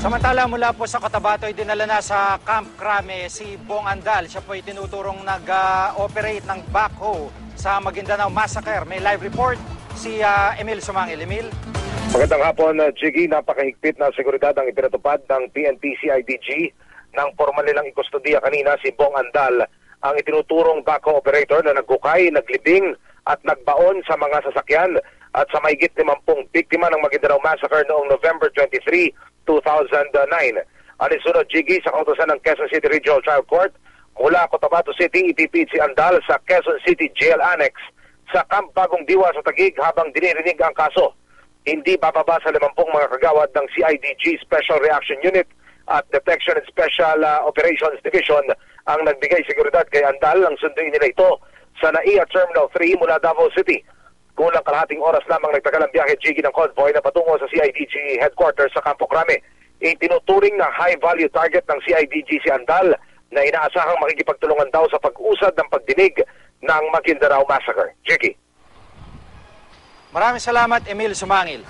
Samantala mula po sa Cotabato ay dinala na sa Camp Crame si Bong Andal. Siya po ay tinuturong nag-operate ng backhoe sa Maguindanao Massacre. May live report si Emil Sumangil. Emil? Magandang hapon, Jiggy. Napakahigpit na seguridad ang ipinatupad ng PNP CIDG. Nang formal nilang ikustodiya kanina si Bong Andal, ang itinuturong backhoe operator na naghukay, naglibing at nagbaon sa mga sasakyan at sa mahigit 50 biktima ng Maguindanao Massacre noong November 23, 2009. Alisunod, Jiggy, sa kautosan ng Quezon City Regional Trial Court, mula Cotabato City, itipid si Andal sa Quezon City Jail Annex sa Camp Bagong Diwa sa Taguig habang dinirinig ang kaso. Hindi bababa sa 50 mga kagawad ng CIDG Special Reaction Unit at Detection and Special Operations Division ang nagbigay seguridad kay Andal. Ang sunduin nila ito sa NAIA Terminal 3 mula Davao City. Kulang kalahating oras lamang nagtagal ang biyahe, Jiggy, ng convoy na patungo sa CIDG headquarters sa Campo Crame. Itinuturing na high-value target ng CIDG si Andal na inaasahang makikipagtulungan daw sa pag-usad ng pagdinig ng Maguindanao Massacre. Jiggy. Maraming salamat, Emil Sumangil.